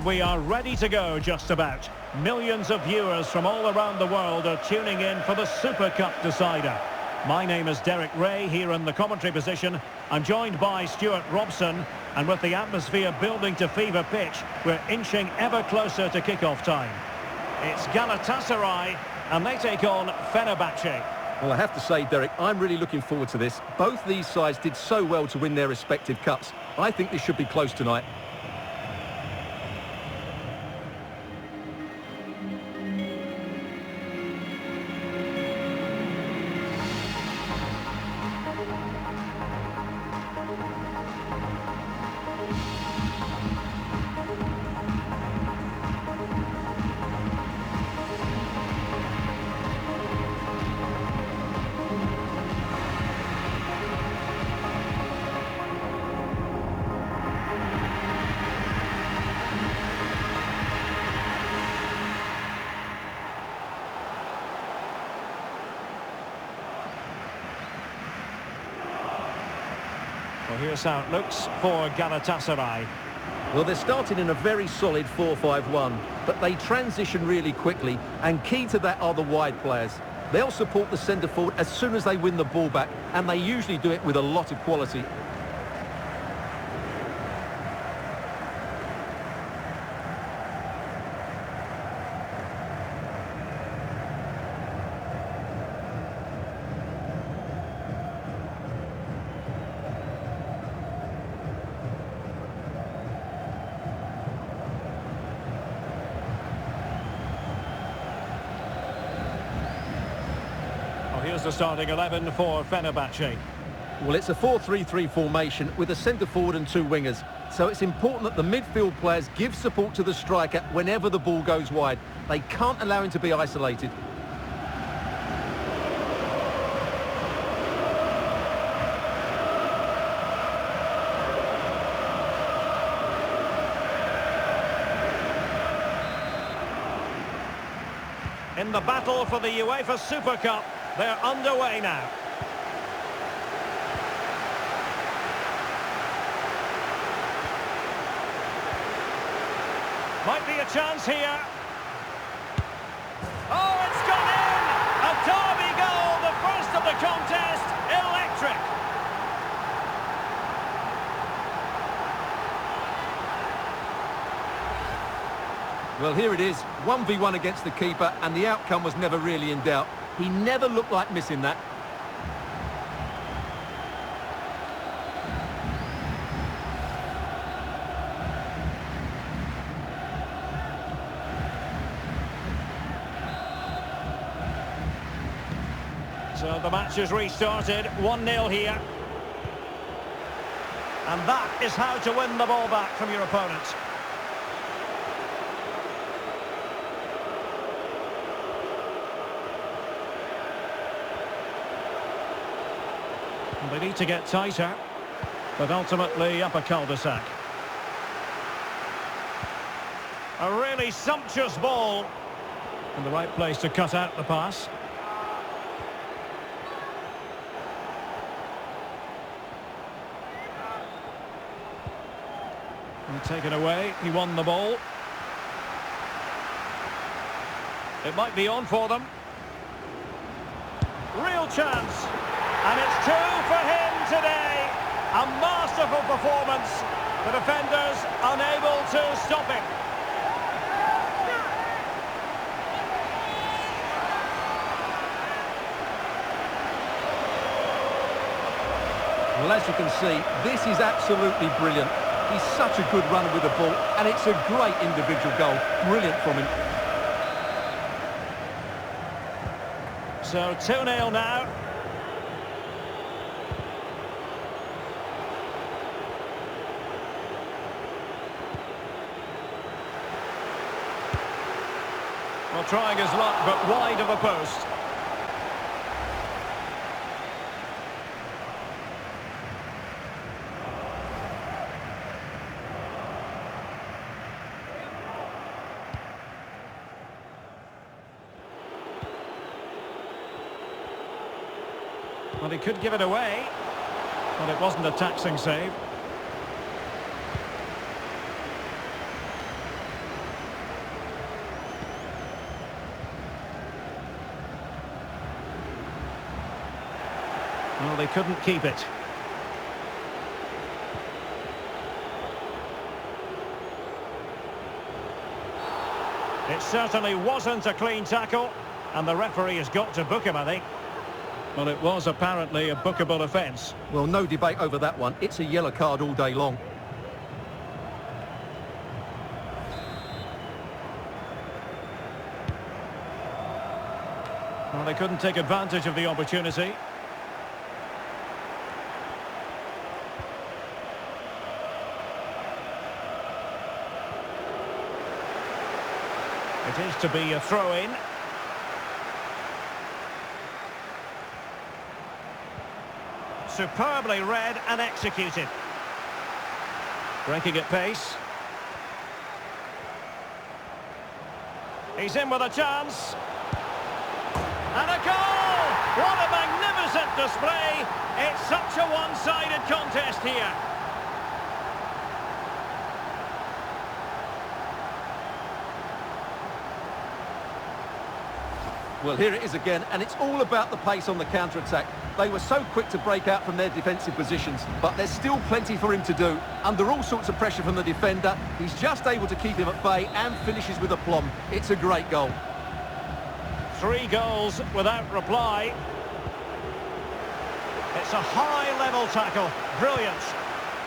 And we are ready to go just about. Millions of viewers from all around the world are tuning in for the Super Cup decider. My name is Derek Ray here in the commentary position. I'm joined by Stuart Robson, and with the atmosphere building to fever pitch, we're inching ever closer to kick-off time. It's Galatasaray, and they take on Fenerbahçe. Well, I have to say, Derek, I'm really looking forward to this. Both these sides did so well to win their respective cups. I think this should be close tonight. Well, here's how it looks for Galatasaray. Well, they're starting in a very solid 4-5-1, but they transition really quickly, and key to that are the wide players. They'll support the centre forward as soon as they win the ball back, and they usually do it with a lot of quality. Here's the starting 11 for Fenerbahçe. Well, it's a 4-3-3 formation with a centre forward and two wingers. So it's important that the midfield players give support to the striker whenever the ball goes wide. They can't allow him to be isolated. In the battle for the UEFA Super Cup, they're underway now. Might be a chance here. Oh, it's gone in! A derby goal, the first of the contest, electric. Well, here it is, 1v1 against the keeper, and the outcome was never really in doubt. He never looked like missing that. So the match has restarted, 1-0 here. And that is how to win the ball back from your opponent. They need to get tighter, but ultimately up a cul-de-sac. A really sumptuous ball, and the right place to cut out the pass. And taken away, he won the ball. It might be on for them. Real chance. And it's two for him today. A masterful performance. The defenders unable to stop him. Well, as you can see, this is absolutely brilliant. He's such a good runner with the ball, and it's a great individual goal. Brilliant from him. So 2-0 now. Well, trying his luck, but wide of the post. Well, he could give it away, but it wasn't a taxing save. Well, they couldn't keep it. It certainly wasn't a clean tackle, and the referee has got to book him, I think. Well, it was apparently a bookable offence. Well, no debate over that one. It's a yellow card all day long. Well, they couldn't take advantage of the opportunity. It is to be a throw-in. Superbly read and executed. Breaking at pace. He's in with a chance. And a goal! What a magnificent display! It's such a one-sided contest here. Well, here it is again, and it's all about the pace on the counter-attack. They were so quick to break out from their defensive positions, but there's still plenty for him to do. Under all sorts of pressure from the defender, he's just able to keep him at bay and finishes with aplomb. It's a great goal. 3 goals without reply. It's a high-level tackle. Brilliant.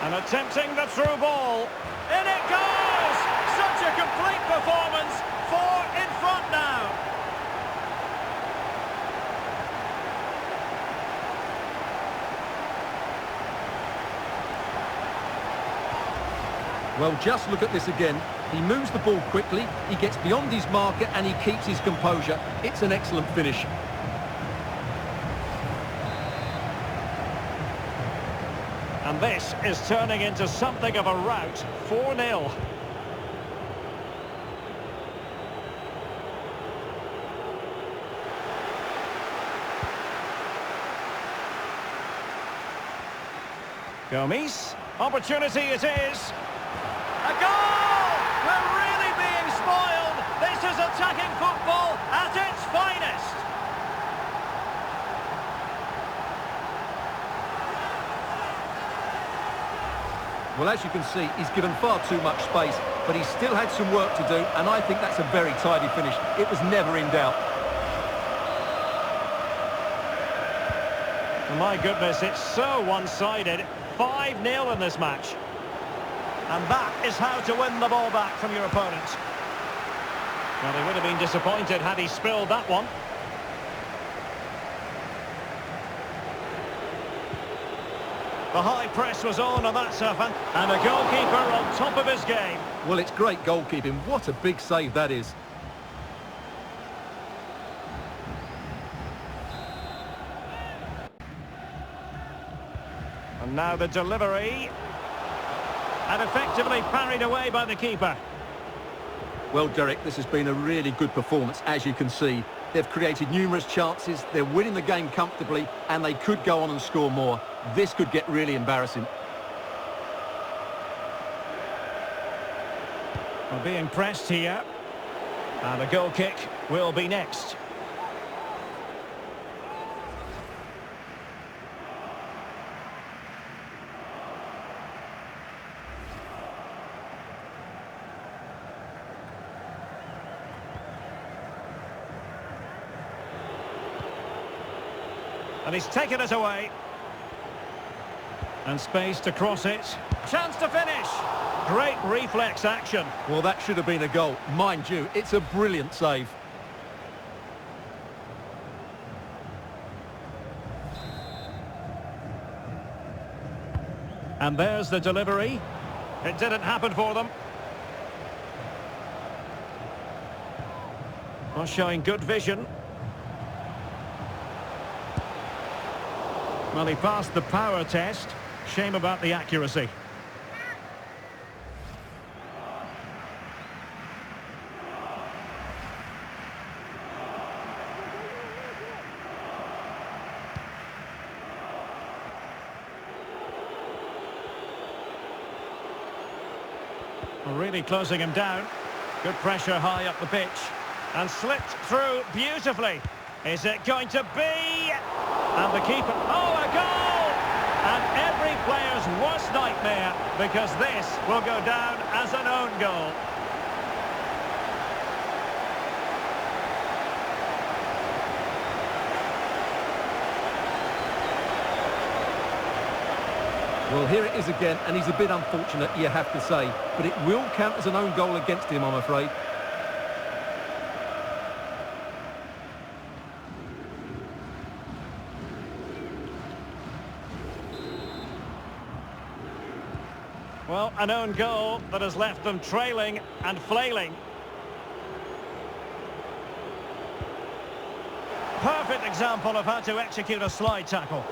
And attempting the through ball. In it goes! Such a complete performance. 4 in front now. Well, just look at this again. He moves the ball quickly, he gets beyond his marker and he keeps his composure. It's an excellent finish. And this is turning into something of a rout. 4-0. Gomes. Opportunity it is. A goal! We're really being spoiled. This is attacking football at its finest. Well, as you can see, he's given far too much space, but he still had some work to do, and I think that's a very tidy finish. It was never in doubt. My goodness, it's so one-sided. 5-0 in this match. And that is how to win the ball back from your opponent. Well, they would have been disappointed had he spilled that one. The high press was on, and that's a fan. And a goalkeeper on top of his game. Well, it's great goalkeeping. What a big save that is. And now the delivery. And effectively parried away by the keeper. Well, Derek, this has been a really good performance, as you can see. They've created numerous chances, they're winning the game comfortably, and they could go on and score more. This could get really embarrassing. We're being pressed here. And the goal kick will be next. And he's taken it away. And space to cross it. Chance to finish. Great reflex action. Well, that should have been a goal. Mind you, it's a brilliant save. And there's the delivery. It didn't happen for them. Well, showing good vision. Well, he passed the power test. Shame about the accuracy. Well, really closing him down. Good pressure high up the pitch. And slipped through beautifully. Is it going to be? And the keeper... Oh, a goal! And every player's worst nightmare, because this will go down as an own goal. Well, here it is again, and he's a bit unfortunate, you have to say. But it will count as an own goal against him, I'm afraid. Well, an own goal that has left them trailing and flailing. Perfect example of how to execute a slide tackle.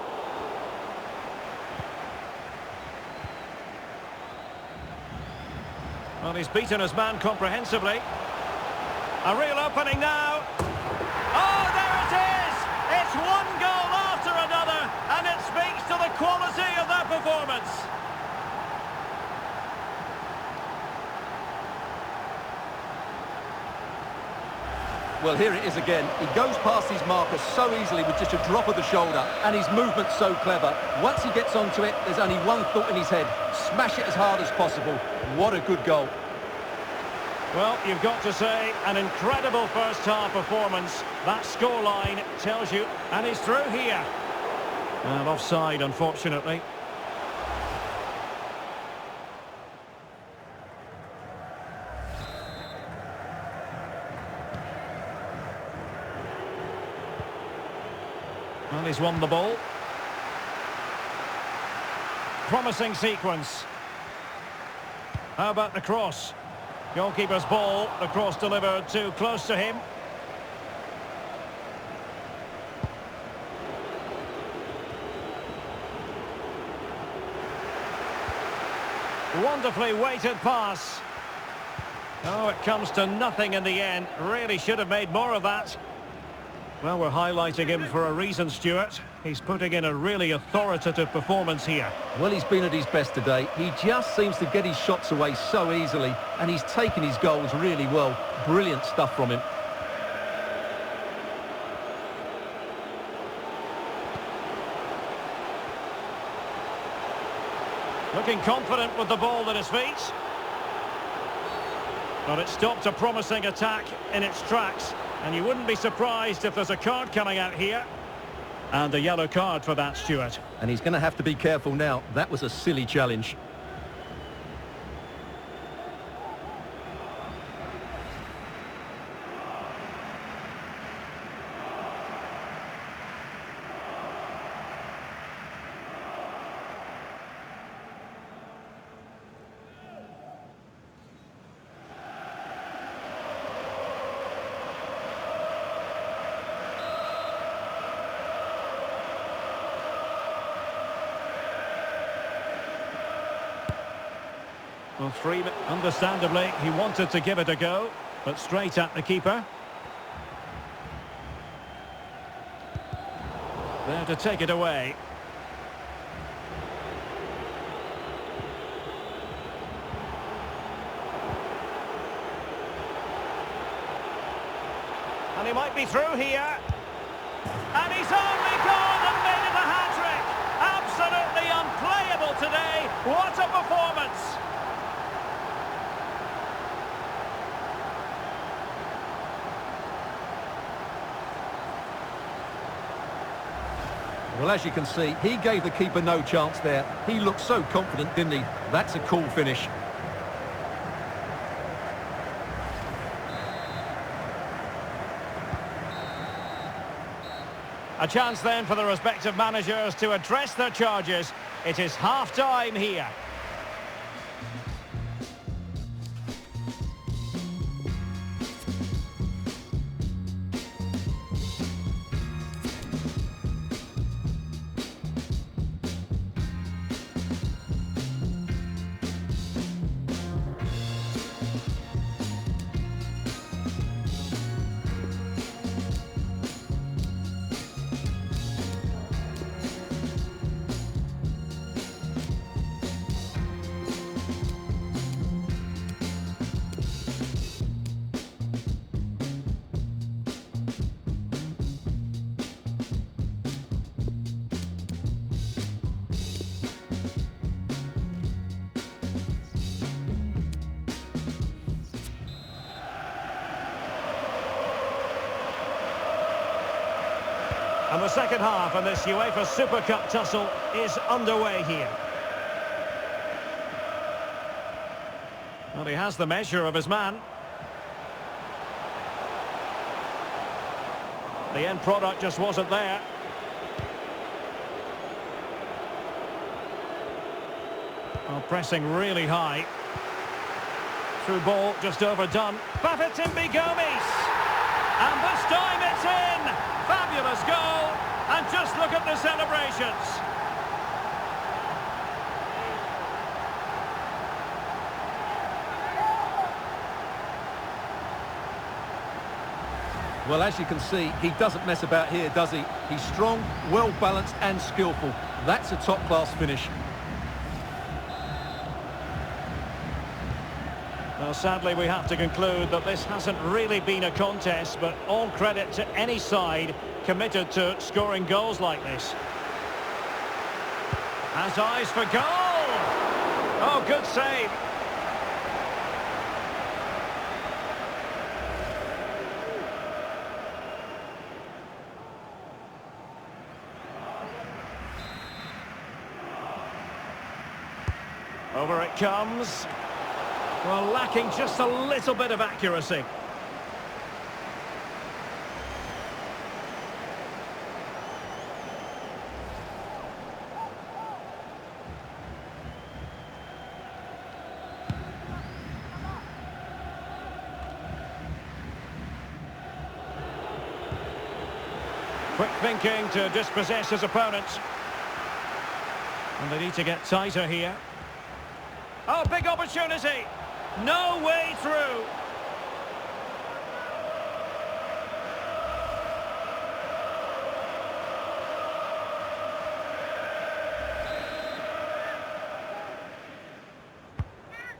Well, he's beaten his man comprehensively. A real opening now. Oh, there it is! It's one goal after another, and it speaks to the quality of that performance. Well, here it is again. He goes past his marker so easily with just a drop of the shoulder, and his movement's so clever. Once he gets onto it, there's only one thought in his head. Smash it as hard as possible. What a good goal. Well, you've got to say, an incredible first-half performance. That scoreline tells you, and he's through here. And offside, unfortunately. Well, he's won the ball. Promising sequence. How about the cross? Goalkeeper's ball, the cross delivered too close to him. Wonderfully weighted pass. Oh, it comes to nothing in the end. Really should have made more of that. Well, we're highlighting him for a reason, Stuart. He's putting in a really authoritative performance here. Well, he's been at his best today. He just seems to get his shots away so easily, and he's taken his goals really well. Brilliant stuff from him. Looking confident with the ball at his feet. But it stopped a promising attack in its tracks. And you wouldn't be surprised if there's a card coming out here. And a yellow card for that, Stuart. And he's going to have to be careful now. That was a silly challenge. Well, understandably, he wanted to give it a go, but straight at the keeper. There to take it away. And he might be through here. And he's only gone and made it a hat-trick. Absolutely unplayable today. What a performance. Well, as you can see, he gave the keeper no chance there. He looked so confident, didn't he? That's a cool finish. A chance then for the respective managers to address their charges. It is half-time here. And the second half in this UEFA Super Cup tussle is underway here. Well, he has the measure of his man. The end product just wasn't there. Well, pressing really high. Through ball, just overdone. Bafétimbi Gomes! And this time it's in! Fabulous goal! And just look at the celebrations! Well, as you can see, he doesn't mess about here, does he? He's strong, well-balanced and skillful. That's a top-class finish. Well, sadly, we have to conclude that this hasn't really been a contest, but all credit to any side committed to scoring goals like this. Has eyes for goal! Oh, good save. Over it comes. Well, lacking just a little bit of accuracy. Quick thinking to dispossess his opponents. And they need to get tighter here. Oh, big opportunity. No way through.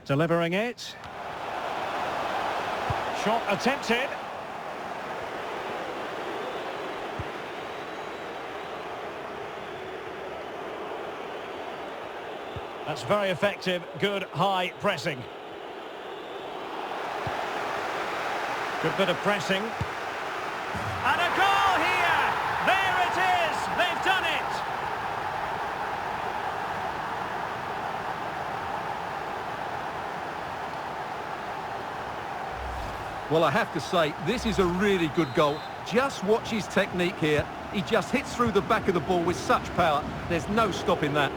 Delivering it. Shot attempted. That's very effective, good high pressing. Good bit of pressing. And a goal here! There it is! They've done it! Well, I have to say, this is a really good goal. Just watch his technique here. He just hits through the back of the ball with such power. There's no stopping that.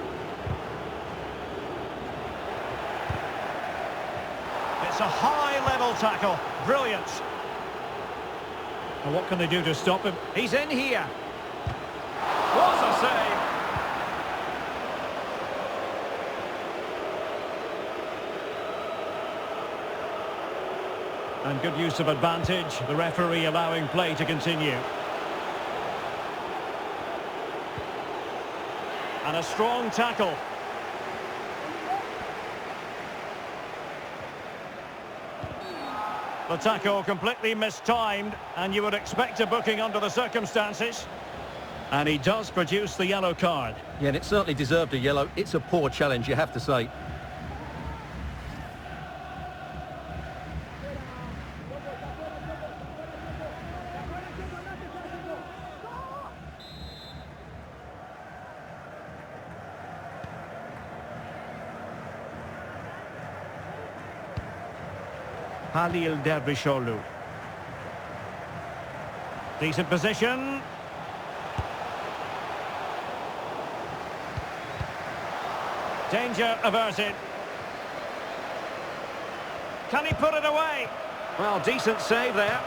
It's a high-level tackle. Brilliant. Well, what can they do to stop him? He's in here. What a save. And good use of advantage. The referee allowing play to continue. And a strong tackle. The tackle completely mistimed, and you would expect a booking under the circumstances. And he does produce the yellow card. Yeah, and it certainly deserved a yellow. It's a poor challenge, you have to say. Halil Dervishoglu. Decent position. Danger averted. Can he put it away? Well, decent save there.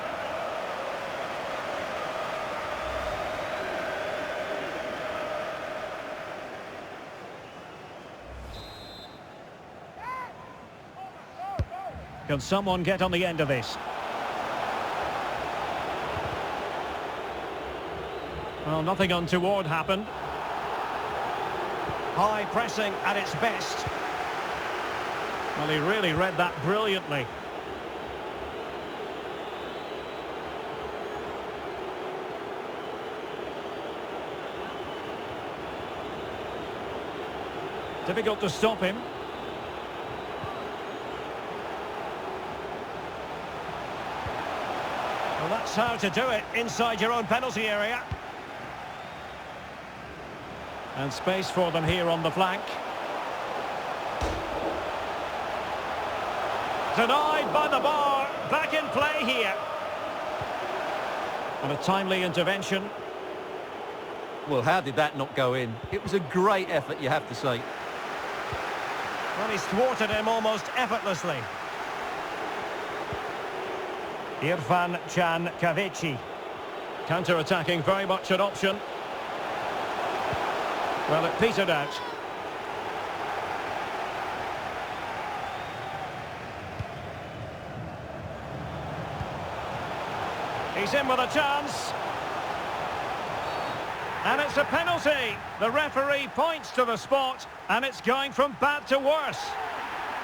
Can someone get on the end of this? Well, nothing untoward happened. High pressing at its best. Well, he really read that brilliantly. Difficult to stop him. Well, that's how to do it inside your own penalty area. And space for them here on the flank. Denied by the bar. Back in play here. And a timely intervention. Well, how did that not go in? It was a great effort, you have to say. Well, he's thwarted him almost effortlessly. Irfan Can Kavici. Counter-attacking, very much an option. Well, it petered out. He's in with a chance. And it's a penalty. The referee points to the spot, and it's going from bad to worse.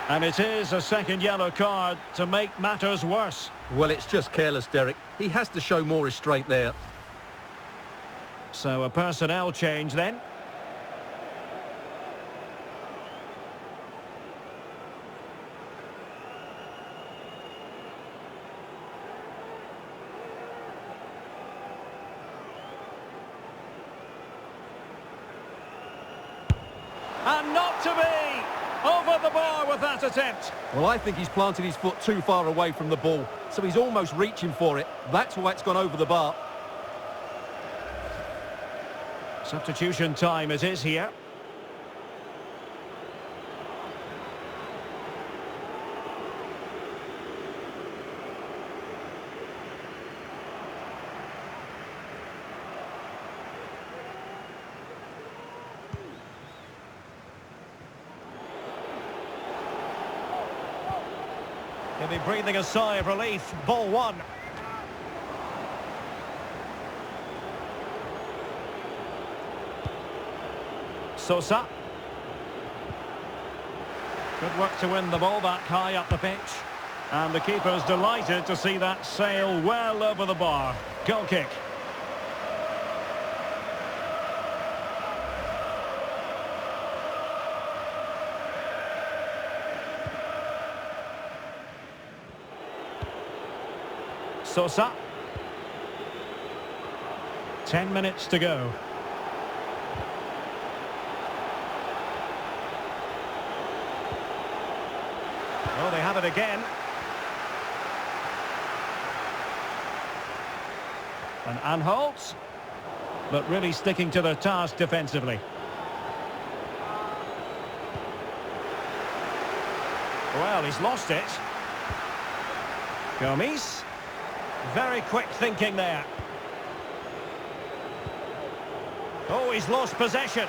And it is a second yellow card to make matters worse. Well, it's just careless, Derek. He has to show more restraint there. So a personnel change then. And not to be! Over the bar with that attempt. Well, I think he's planted his foot too far away from the ball, so he's almost reaching for it. That's why it's gone over the bar. Substitution time it is here. He'll be breathing a sigh of relief. Ball one. Sosa. Good work to win the ball back high up the pitch. And the keeper's delighted to see that sail well over the bar. Goal kick. Sosa. 10 minutes to go. Oh, they have it again. And Anholt, but really sticking to their task defensively. Well, he's lost it. Gomes. Very quick thinking there. Oh, he's lost possession.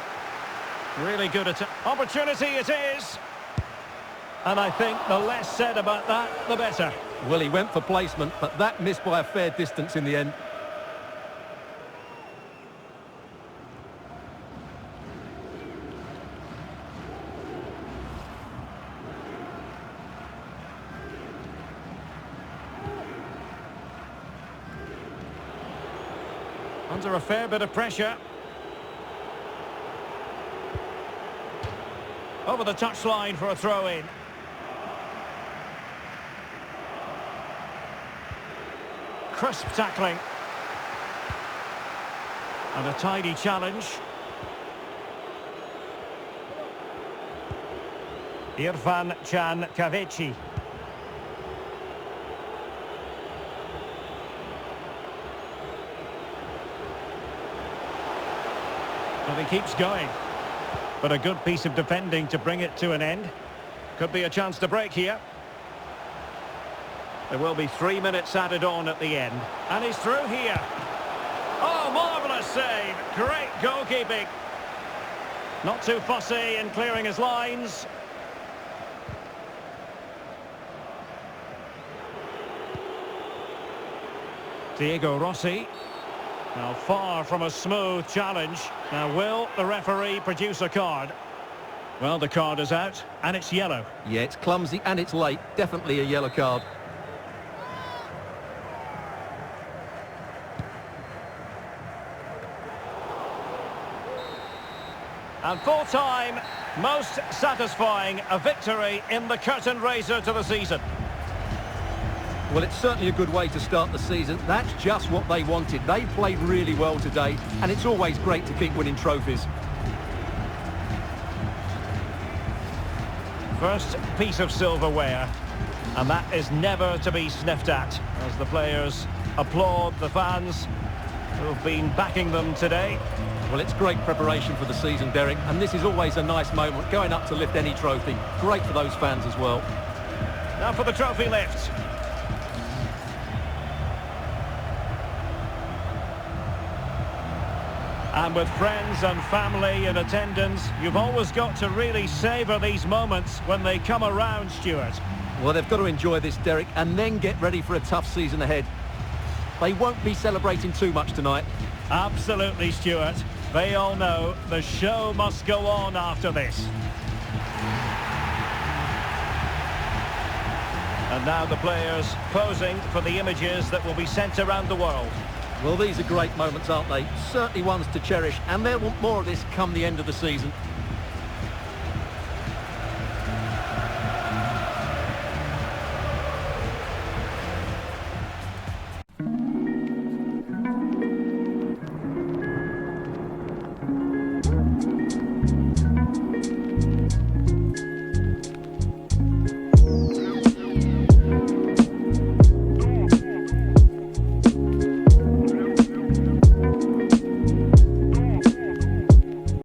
Really good opportunity it is. And I think the less said about that, the better. Well, he went for placement, but that missed by a fair distance in the end. Under a fair bit of pressure. Over the touchline for a throw-in. Crisp tackling. And a tidy challenge. Irfan Can Kavici. And he keeps going. But a good piece of defending to bring it to an end. Could be a chance to break here. There will be 3 minutes added on at the end. And he's through here. Oh, marvellous save. Great goalkeeping. Not too fussy in clearing his lines. Diego Rossi. Now, far from a smooth challenge. Now, will the referee produce a card? Well, the card is out, and it's yellow. Yeah, it's clumsy and it's late. Definitely a yellow card. And full time, most satisfying, a victory in the curtain raiser to the season. Well, it's certainly a good way to start the season. That's just what they wanted. They played really well today, and it's always great to keep winning trophies. First piece of silverware, and that is never to be sniffed at, as the players applaud the fans who have been backing them today. Well, it's great preparation for the season, Derek, and this is always a nice moment, going up to lift any trophy. Great for those fans as well. Now for the trophy lift. And with friends and family in attendance, you've always got to really savour these moments when they come around, Stuart. Well, they've got to enjoy this, Derek, and then get ready for a tough season ahead. They won't be celebrating too much tonight. Absolutely, Stuart. They all know the show must go on after this. And now the players posing for the images that will be sent around the world. Well, these are great moments, aren't they? Certainly ones to cherish, and they'll want more of this come the end of the season.